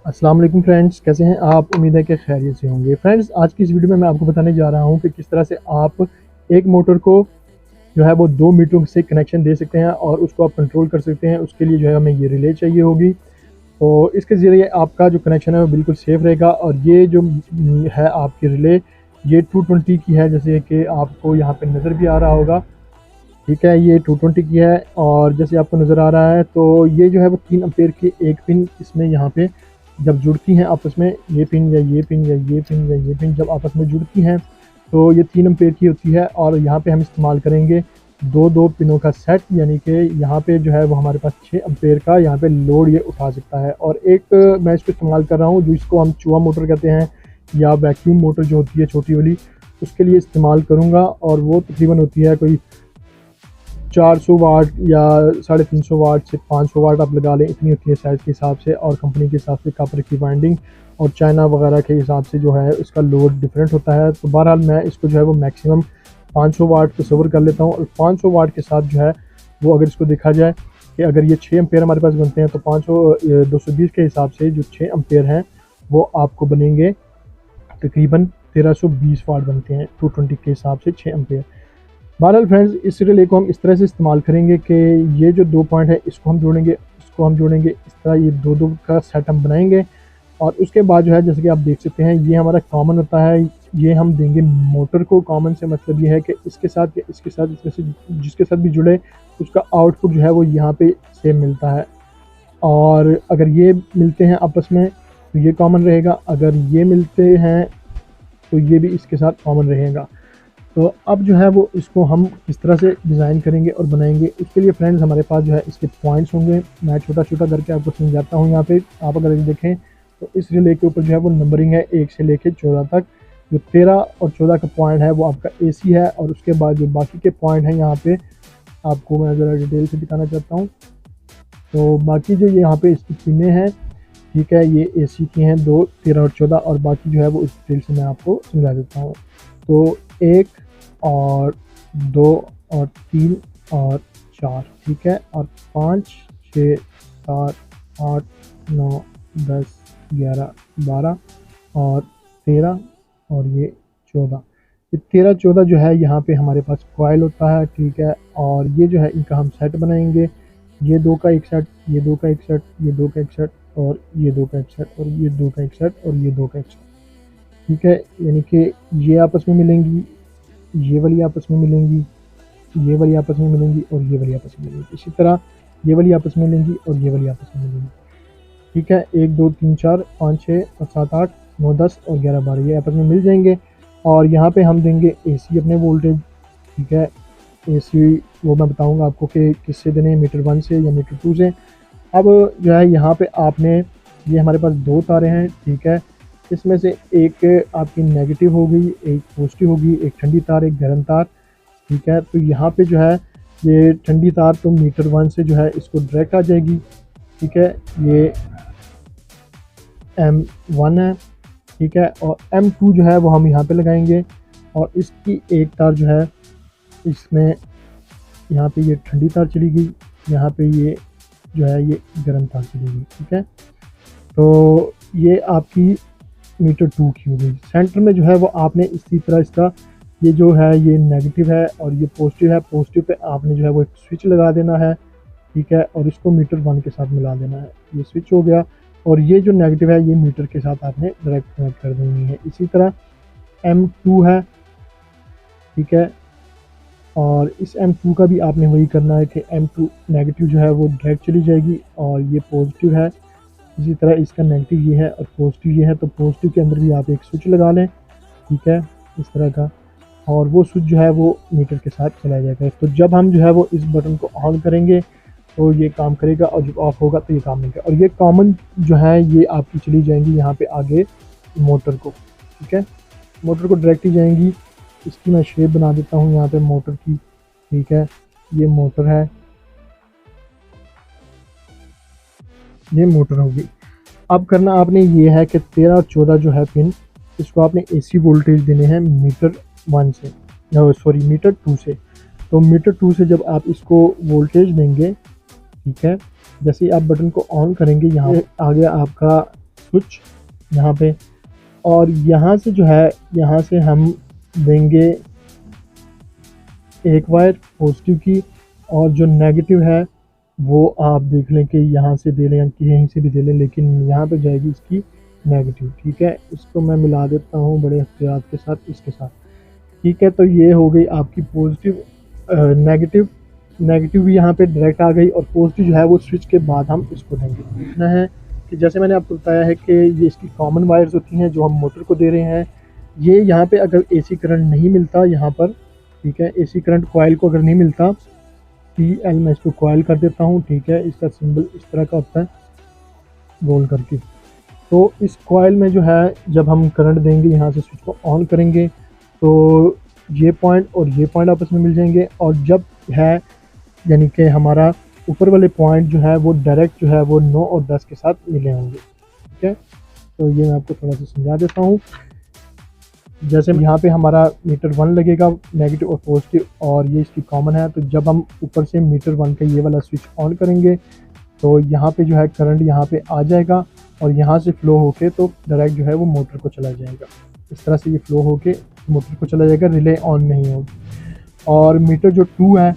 अस्सलाम वालेकुम फ्रेंड्स, कैसे हैं आप? उम्मीद है कि खैरियत से होंगे। फ्रेंड्स, आज की इस वीडियो में मैं आपको बताने जा रहा हूं कि किस तरह से आप एक मोटर को जो है वो 2 मीटरों से कनेक्शन दे सकते हैं और उसको आप कंट्रोल कर सकते हैं। उसके लिए जो है हमें ये रिले चाहिए होगी। तो इसके ज़रिए आपका जो कनेक्शन है वो बिल्कुल सेफ़ रहेगा। और ये जो है आपकी रिले, ये 220 की है, जैसे कि आपको यहाँ पे नज़र भी आ रहा होगा। ठीक है, ये 220 की है और जैसे आपको नज़र आ रहा है तो ये जो है वो 3 एम्पेयर की एक पिन इसमें यहाँ पे जब जुड़ती हैं आपस में, ये पिन या ये पिन या ये पिन या ये पिन जब आपस में जुड़ती हैं तो ये 3 एम्पेयर की होती है। और यहाँ पे हम इस्तेमाल करेंगे दो पिनों का सेट, यानी कि यहाँ पे जो है वो हमारे पास 6 एम्पेयर का यहाँ पे लोड ये उठा सकता है। और एक मैं इसको इस्तेमाल कर रहा हूँ जो इसको हम चूहा मोटर कहते हैं या वैक्यूम मोटर जो होती है छोटी वाली, उसके लिए इस्तेमाल करूँगा। और वो तकरीबन होती है कोई 400 वाट या 350 वाट से 500 वाट आप लगा लें, इतनी होती है साइज़ के हिसाब से और कंपनी के हिसाब से कॉपर की वाइंडिंग और चाइना वगैरह के हिसाब से जो है इसका लोड डिफरेंट होता है। तो बहरहाल मैं इसको जो है वो मैक्सिमम 500 वाट को सवर कर लेता हूँ। और 500 वाट के साथ जो है वो अगर इसको देखा जाए कि अगर ये 6 एम्पेयर हमारे पास बनते हैं तो 220 के हिसाब से जो 6 एम्पेयर हैं वो आपको बनेंगे तकरीबन 1320 वाट बनते हैं 220 के हिसाब से 6 एम्पेयर। बहरहाल फ्रेंड्स, इस रिले को हम इस तरह से इस्तेमाल करेंगे कि ये जो 2 पॉइंट है इसको हम जोड़ेंगे, इसको हम जोड़ेंगे, इस तरह ये दो का सेट हम बनाएंगे। और उसके बाद जो है जैसे कि आप देख सकते हैं ये हमारा कॉमन होता है, ये हम देंगे मोटर को। कॉमन से मतलब ये है कि इसके साथ या इसके साथ, इसमें से जिसके साथ भी जुड़े उसका आउटपुट जो है वो यहाँ पे सेम मिलता है। और अगर ये मिलते हैं आपस में तो ये कॉमन रहेगा, अगर ये मिलते हैं तो ये भी इसके साथ कॉमन रहेगा। तो अब जो है वो इसको हम किस तरह से डिज़ाइन करेंगे और बनाएंगे, उसके लिए फ्रेंड्स हमारे पास जो है इसके पॉइंट्स होंगे। मैं छोटा छोटा करके आपको समझाता हूँ। यहाँ पे आप अगर देखें तो इस रिले के ऊपर जो है वो नंबरिंग है 1 से लेके 14 तक। जो 13 और 14 का पॉइंट है वो आपका AC है। और उसके बाद जो बाकी के पॉइंट हैं यहाँ पे आपको मैं ज़रा डिटेल से दिखाना चाहता हूँ। तो बाकी जो यहाँ पे इसकी पिनें हैं, ठीक है, ये AC की हैं 2, 13 और 14। और बाकी जो है वो इस डिटेल से मैं आपको समझा देता हूँ। तो 1 और 2 और 3 और 4, ठीक है, और 5, 6, 7, 8, 9, 10, 11, 12 और 13 और ये 14। ये 13, 14 जो है यहाँ पे हमारे पास कॉइल होता है, ठीक है। और ये जो है इनका हम सेट बनाएंगे, ये 2 का एक सेट, ये 2 का एक सेट, ये 2 का एक सेट और ये 2 का एक सेट और ये 2 का एक सेट और ये 2 का एक सेट, ठीक है। यानी कि ये आपस में मिलेंगी, ये वाली आपस में मिलेंगी, ये वाली आपस में मिलेंगी और ये वाली आपस में मिलेंगी। इसी तरह ये वाली आपस में मिलेंगी और ये वाली आपस में मिलेंगी, ठीक है। 1, 2, 3, 4, 5, 6 और 7, 8, 9, 10 और 11, 12 ये आपस में मिल जाएंगे। और यहाँ पे हम देंगे AC अपने वोल्टेज, ठीक है। AC वो मैं बताऊँगा आपको कि किससे देने, मीटर 1 से या मीटर 2 से। अब जो है यहाँ पे आपने, ये हमारे पास 2 तारें हैं, ठीक है। इसमें से एक आपकी नेगेटिव होगी, एक पॉजिटिव होगी, एक ठंडी तार, एक गर्म तार, ठीक है। तो यहाँ पे जो है ये ठंडी तार तो मीटर 1 से जो है इसको डायरेक्ट आ जाएगी, ठीक है। ये M1 है, ठीक है। और M2 जो है वो हम यहाँ पे लगाएंगे। और इसकी एक तार जो है इसमें, यहाँ पे ये ठंडी तार चली गई, यहाँ पे ये जो है ये गर्म तार चली गई, ठीक है। तो ये आपकी मीटर 2 की हो गई। सेंटर में जो है वो आपने इसी तरह इसका, ये जो है ये नेगेटिव है और ये पॉजिटिव है, पॉजिटिव पे आपने जो है वो एक स्विच लगा देना है, ठीक है। और इसको मीटर 1 के साथ मिला देना है, ये स्विच हो गया। और ये जो नेगेटिव है ये मीटर के साथ आपने डायरेक्ट कनेक्ट कर देनी है। इसी तरह M2 है, ठीक है। और इस M2 का भी आपने वही करना है कि M2 नेगेटिव जो है वो डायरेक्ट चली जाएगी और ये पॉजिटिव है। इसी तरह इसका नेगेटिव ये है और पॉजिटिव ये है, तो पॉजिटिव के अंदर भी आप एक स्विच लगा लें, ठीक है, इस तरह का। और वो स्विच जो है वो मीटर के साथ चला जाएगा। तो जब हम जो है वो इस बटन को ऑन करेंगे तो ये काम करेगा और जब ऑफ होगा तो ये काम नहीं करेगा। और ये कॉमन जो है ये आपकी चली जाएंगी यहाँ पे आगे मोटर को, ठीक है, मोटर को डायरेक्ट ही जाएंगी। इसकी मैं शेप बना देता हूँ यहाँ पे मोटर की, ठीक है। ये मोटर है, ये मोटर होगी। अब करना आपने ये है कि 13 और 14 जो है पिन, इसको आपने AC वोल्टेज देने हैं मीटर 1 से, सॉरी मीटर 2 से। तो मीटर 2 से जब आप इसको वोल्टेज देंगे, ठीक है, जैसे ही आप बटन को ऑन करेंगे यहाँ आ गया आपका स्विच यहाँ पे, और यहाँ से जो है यहाँ से हम देंगे एक वायर पॉजिटिव की, और जो नेगेटिव है वो आप देख लें कि यहाँ से दे लें या कि यहीं से भी दे लें, लेकिन यहाँ पे जाएगी इसकी नेगेटिव। ठीक है, इसको मैं मिला देता हूँ बड़े एहतियात के साथ इसके साथ। ठीक है, तो ये हो गई आपकी पॉजिटिव नेगेटिव। नेगेटिव भी यहाँ पे डायरेक्ट आ गई, और पॉजिटिव जो है वो स्विच के बाद हम इसको देंगे। देखना है कि जैसे मैंने आपको बताया है कि ये इसकी कॉमन वायर्स होती हैं जो हम मोटर को दे रहे हैं। ये यहाँ पे अगर एसी करंट नहीं मिलता यहाँ पर, ठीक है, एसी करंट कॉइल को अगर नहीं मिलता, TL मैं इसको कॉइल कर देता हूँ। ठीक है, इसका सिंबल इस तरह का होता है गोल करके। तो इस कॉइल में जो है जब हम करंट देंगे, यहाँ से स्विच को ऑन करेंगे तो ये पॉइंट और ये पॉइंट आपस में मिल जाएंगे, और जब है यानी कि हमारा ऊपर वाले पॉइंट जो है वो डायरेक्ट जो है वो 9 और 10 के साथ मिले होंगे। ठीक है, तो ये मैं आपको थोड़ा सा समझा देता हूँ। जैसे यहाँ पे हमारा मीटर 1 लगेगा नेगेटिव और पॉजिटिव, और ये इसकी कॉमन है, तो जब हम ऊपर से मीटर 1 का ये वाला स्विच ऑन करेंगे तो यहाँ पे जो है करंट यहाँ पे आ जाएगा, और यहाँ से फ्लो होके तो डायरेक्ट जो है वो मोटर को चला जाएगा। इस तरह से ये फ्लो होके मोटर को चला जाएगा, रिले ऑन नहीं होगी। और मीटर जो 2 है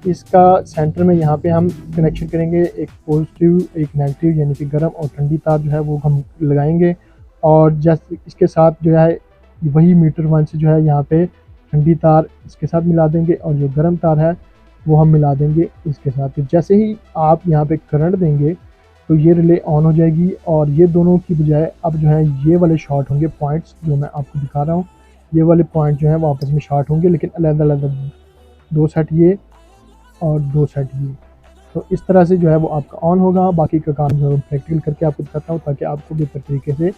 इसका सेंटर में यहाँ पे हम कनेक्शन करेंगे, एक पॉजिटिव एक नेगेटिव, यानी कि गर्म और ठंडी तार जो है वो हम लगाएंगे। और जैसे इसके साथ जो है वही मीटर 1 से जो है यहाँ पे ठंडी तार इसके साथ मिला देंगे, और जो गर्म तार है वो हम मिला देंगे इसके साथ। तो जैसे ही आप यहाँ पे करंट देंगे तो ये रिले ऑन हो जाएगी, और ये दोनों की बजाय अब जो है ये वाले शॉर्ट होंगे पॉइंट्स जो मैं आपको दिखा रहा हूँ। ये वाले पॉइंट जो है वो आपस में शॉर्ट होंगे, लेकिन अलग अलग 2 सेट ये और 2 सेट ये। तो इस तरह से जो है वो आपका ऑन होगा। बाकी का काम जो है प्रैक्टिकल करके आपको दिखाता हूँ ताकि आपको बेहतर तरीके से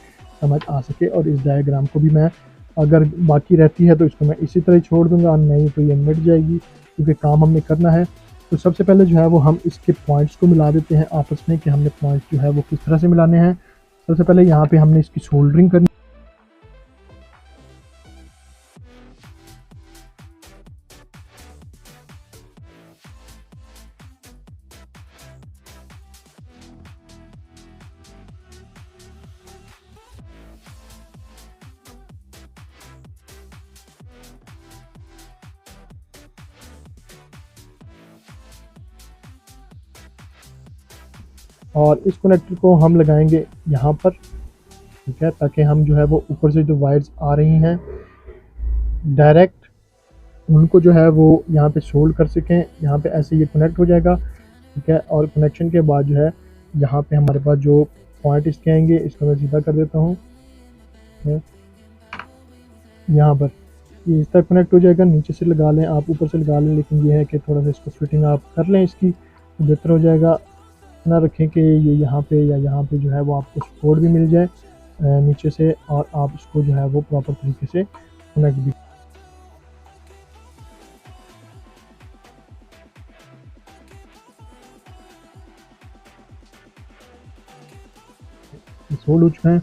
समझ आ सके। और इस डायग्राम को भी मैं अगर बाकी रहती है तो इसको मैं इसी तरह छोड़ दूंगा, नहीं तो ये मिट जाएगी क्योंकि काम हमने करना है। तो सबसे पहले जो है वो हम इसके पॉइंट्स को मिला देते हैं आपस में कि हमने पॉइंट्स जो है वो किस तरह से मिलाने हैं। सबसे पहले यहाँ पे हमने इसकी सोल्डरिंग करनी। और इस कनेक्टर को हम लगाएंगे यहाँ पर, ठीक है, ताकि हम जो है वो ऊपर से जो वायर्स आ रही हैं डायरेक्ट उनको जो है वो यहाँ पे सोल्ड कर सकें। यहाँ पे ऐसे ये कनेक्ट हो जाएगा, ठीक है। और कनेक्शन के बाद जो है यहाँ पे हमारे पास जो पॉइंट इसके आएंगे, इसको मैं सीधा कर देता हूँ। यहाँ पर ये इस तरह कनेक्ट हो जाएगा। नीचे से लगा लें आप, ऊपर से लगा लें, लेकिन ये है कि थोड़ा सा इसको फिटिंग आप कर लें इसकी तो बेहतर हो जाएगा। ना रखें कि ये यहाँ पे या यहाँ पे जो है वो आपको सपोर्ट भी मिल जाए नीचे से, और आप इसको जो है वो प्रॉपर तरीके से कनेक्ट भी। सोल्ड हो चुका है।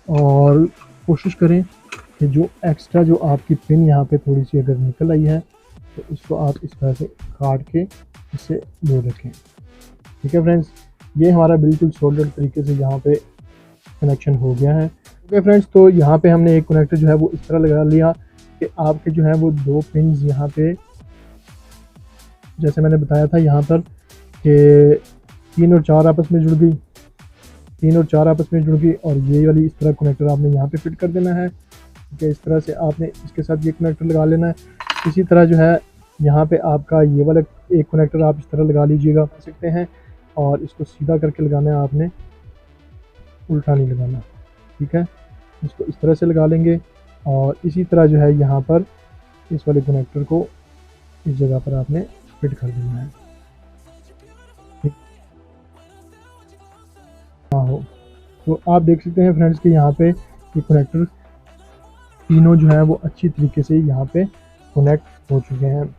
और कोशिश करें कि जो एक्स्ट्रा जो आपकी पिन यहाँ पे थोड़ी सी अगर निकल आई है तो इसको आप इस तरह से काट के इसे दूर रखें। ठीक है फ्रेंड्स, ये हमारा बिल्कुल सोल्डर तरीके से यहाँ पे कनेक्शन हो गया है। ओके फ्रेंड्स, तो यहाँ पे हमने एक कनेक्टर जो है वो इस तरह लगा लिया कि आपके जो है वो 2 पिन्स यहाँ पे, जैसे मैंने बताया था यहाँ पर कि 3 और 4 आपस में जुड़ गई, 3 और 4 आपस में जुड़ गई, और ये वाली इस तरह कनेक्टर आपने यहाँ पे फिट कर देना है। ठीक है, इस तरह से आपने इसके साथ ये कनेक्टर लगा लेना है। इसी तरह जो है यहाँ पे आपका ये वाला एक कनेक्टर आप इस तरह लगा लीजिएगा, कर सकते हैं। और इसको सीधा करके लगाना है आपने, उल्टा नहीं लगाना। ठीक है, इसको इस तरह से लगा लेंगे, और इसी तरह जो है यहाँ पर इस वाले कनेक्टर को इस जगह पर आपने फिट कर देना है। हाँ हो, तो आप देख सकते हैं फ्रेंड्स कि यहाँ पे ये कनेक्टर तीनों जो है वो अच्छी तरीके से यहाँ पे कनेक्ट हो चुके हैं।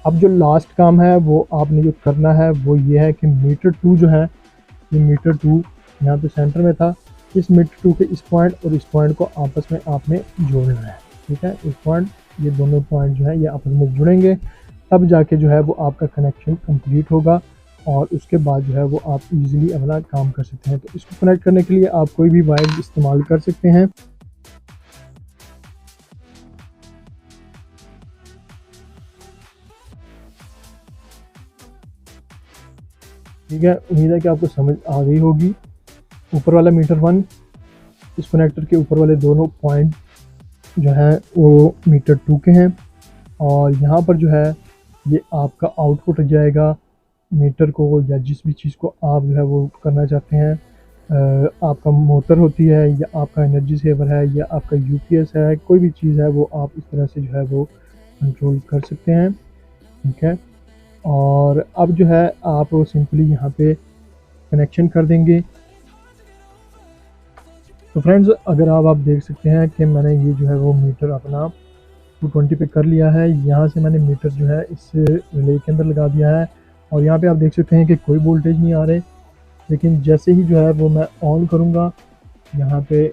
अब जो लास्ट काम है वो आपने जो करना है वो ये है कि मीटर 2 जो है, ये मीटर 2 यहाँ पे सेंटर में था, इस मीटर 2 के इस पॉइंट और इस पॉइंट को आपस में आपने जोड़ना है। ठीक है, इस पॉइंट, ये दोनों पॉइंट जो है ये आपस में जुड़ेंगे, तब जाके जो है वो आपका कनेक्शन कंप्लीट होगा। और उसके बाद जो है वो आप इजीली अपना काम कर सकते हैं। तो इसको कनेक्ट करने के लिए आप कोई भी वायर इस्तेमाल कर सकते हैं। ठीक है, उम्मीद है कि आपको समझ आ गई होगी। ऊपर वाला मीटर 1, इस कनेक्टर के ऊपर वाले दोनों पॉइंट जो है वो मीटर 2 के हैं, और यहाँ पर जो है ये आपका आउटपुट जाएगा मीटर को, या जिस भी चीज़ को आप जो है वो करना चाहते हैं। आपका मोटर होती है, या आपका एनर्जी सेवर है, या आपका यूपीएस है, कोई भी चीज़ है वो आप इस तरह से जो है वो कंट्रोल कर सकते हैं। ठीक है, और अब जो है आप सिंपली यहाँ पे कनेक्शन कर देंगे। तो फ्रेंड्स, अगर आप देख सकते हैं कि मैंने ये जो है वो मीटर अपना 220 पे कर लिया है। यहाँ से मैंने मीटर जो है इस रिले के अंदर लगा दिया है, और यहाँ पे आप देख सकते हैं कि कोई वोल्टेज नहीं आ रहे। लेकिन जैसे ही जो है वो मैं ऑन करूँगा, यहाँ पे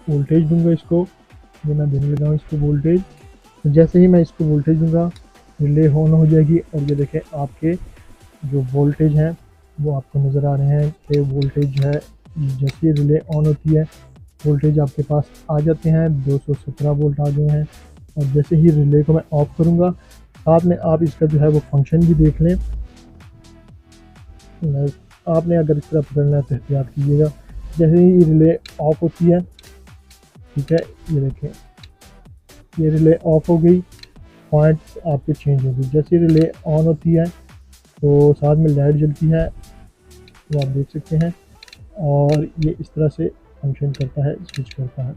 वोल्टेज दूंगा इसको, ये मैं देने लगा हूँ इसको वोल्टेज। तो जैसे ही मैं इसको वोल्टेज दूंगा, रिले ऑन हो जाएगी, और ये देखें आपके जो वोल्टेज हैं वो आपको नज़र आ रहे हैं कि वोल्टेज जो है जैसे रिले ऑन होती है वोल्टेज आपके पास आ जाते हैं, 217 वोल्ट आ गए हैं। और जैसे ही रिले को मैं ऑफ करूँगा, साथ में आप इसका जो है वो फंक्शन भी देख लें। आपने अगर इस तरह पकड़ना है तो एहतियात कीजिएगा। जैसे ही रिले ऑफ होती है, ठीक है, ये देखें ये रिले ऑफ हो गई, पॉइंट्स आपके चेंज हो गई। जैसे रिले ऑन होती है तो साथ में लाइट जलती है, तो आप देख सकते हैं, और ये इस तरह से फंक्शन करता है, स्विच करता है।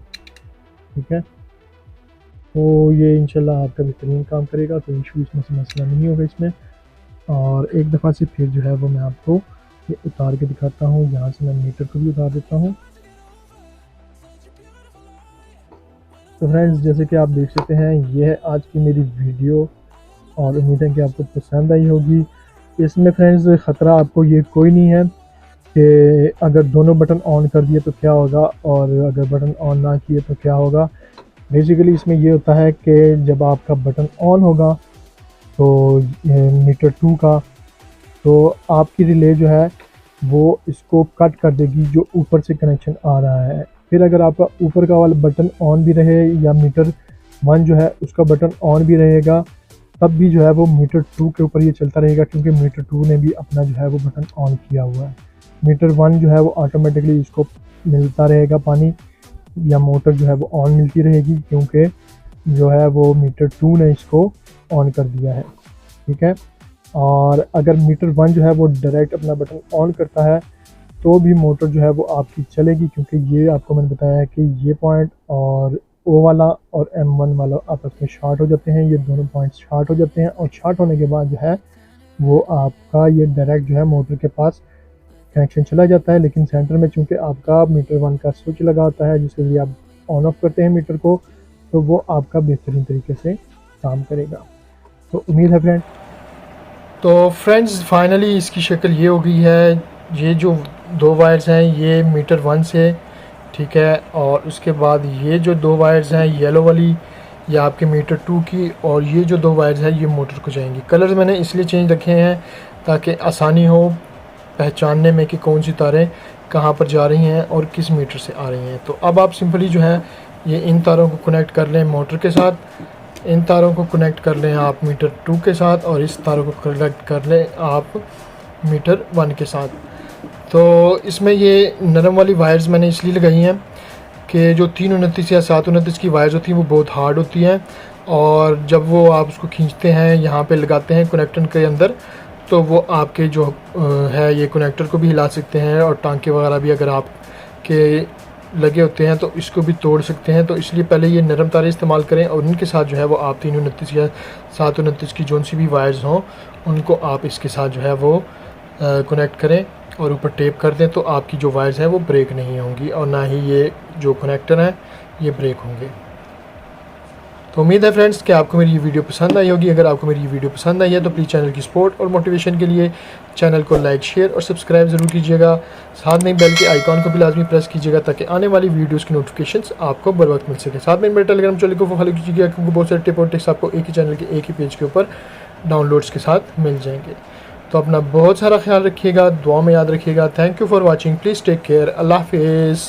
ठीक है, तो ये इंशाल्लाह आपका बेहतरीन काम करेगा, कोई इशू इसमें से मसला नहीं होगा इसमें। और एक दफ़ा से फिर जो है वो मैं आपको ये उतार के दिखाता हूँ। यहाँ से मैं मीटर को भी उतार देता हूँ। तो फ्रेंड्स, जैसे कि आप देख सकते हैं, ये है आज की मेरी वीडियो, और उम्मीद है कि आपको पसंद आई होगी। इसमें फ्रेंड्स ख़तरा आपको ये कोई नहीं है कि अगर दोनों बटन ऑन कर दिए तो क्या होगा, और अगर बटन ऑन ना किए तो क्या होगा। बेसिकली इसमें ये होता है कि जब आपका बटन ऑन होगा तो मीटर 2 का, तो आपकी रिले जो है वो इसको कट कर देगी जो ऊपर से कनेक्शन आ रहा है। फिर अगर आपका ऊपर का वाला बटन ऑन भी रहे, या मीटर 1 जो है उसका बटन ऑन भी रहेगा, तब भी जो है वो मीटर 2 के ऊपर ये चलता रहेगा, क्योंकि मीटर 2 ने भी अपना जो है वो बटन ऑन किया हुआ है। मीटर 1 जो है वो ऑटोमेटिकली इसको मिलता रहेगा पानी, या मोटर जो है वो ऑन मिलती रहेगी, क्योंकि जो है वो मीटर 2 ने इसको ऑन कर दिया है। ठीक है, और अगर मीटर 1 जो है वो डायरेक्ट अपना बटन ऑन करता है तो भी मोटर जो है वो आपकी चलेगी, क्योंकि ये आपको मैंने बताया है कि ये पॉइंट और ओ वाला और M1 वाला आपस में शार्ट हो जाते हैं। ये दोनों पॉइंट्स शार्ट हो जाते हैं, और शार्ट होने के बाद जो है वो आपका ये डायरेक्ट जो है मोटर के पास कनेक्शन चला जाता है। लेकिन सेंटर में चूँकि आपका मीटर 1 का स्विच लगा होता है, जिसके लिए आप ऑन ऑफ करते हैं मीटर को, तो वो आपका बेहतरीन तरीके से काम करेगा। तो उम्मीद है फ्रेंड। तो फ्रेंड्स, फाइनली इसकी शक्ल ये हो गई है। ये जो दो वायर्स हैं ये मीटर 1 से, ठीक है, और उसके बाद ये जो दो वायर्स हैं येलो वाली, ये आपके मीटर 2 की, और ये जो दो वायर्स हैं ये मोटर को जाएंगी। कलर्स मैंने इसलिए चेंज रखे हैं ताकि आसानी हो पहचानने में कि कौन सी तारें कहाँ पर जा रही हैं और किस मीटर से आ रही हैं। तो अब आप सिंपली जो है ये इन तारों को कनेक्ट कर लें मोटर के साथ, इन तारों को कनेक्ट कर लें आप मीटर 2 के साथ, और इस तारों को कनेक्ट कर लें आप मीटर 1 के साथ। तो इसमें ये नरम वाली वायर्स मैंने इसलिए लगाई हैं कि जो 329 या 729 की वायर्स होती हैं वो बहुत हार्ड होती हैं, और जब वो आप उसको खींचते हैं यहाँ पे लगाते हैं कनेक्टर के अंदर, तो वो आपके जो है ये कनेक्टर को भी हिला सकते हैं, और टांके वगैरह भी अगर आप के लगे होते हैं तो इसको भी तोड़ सकते हैं। तो इसलिए पहले ये नरम तारें इस्तेमाल करें, और उनके साथ जो है वो आप 329 या 729 की जो सी भी वायर्स हों उनको आप इसके साथ जो है वो कनेक्ट करें और ऊपर टेप कर दें, तो आपकी जो वायर्स हैं वो ब्रेक नहीं होंगी, और ना ही ये जो कनेक्टर हैं ये ब्रेक होंगे। तो उम्मीद है फ्रेंड्स कि आपको मेरी ये वीडियो पसंद आई होगी। अगर आपको मेरी ये वीडियो पसंद आई है तो प्लीज़ चैनल की सपोर्ट और मोटिवेशन के लिए चैनल को लाइक, शेयर और सब्सक्राइब ज़रूर कीजिएगा। साथ में बेल के आइकॉन को भी लाजमी प्रेस कीजिएगा ताकि आने वाली वीडियोज़ की नोटिफिकेशंस आपको बर वक्त मिल सके। साथ में मेरे टेलीग्राम चैनल को फॉलो कीजिएगा, क्योंकि बहुत सारे टिप और टिप्स आपको एक ही चैनल के एक ही पेज के ऊपर डाउनलोड्स के साथ मिल जाएंगे। तो अपना बहुत सारा ख्याल रखिएगा, दुआ में याद रखिएगा। Thank you for watching, please take care, अल्लाह हाफिज़।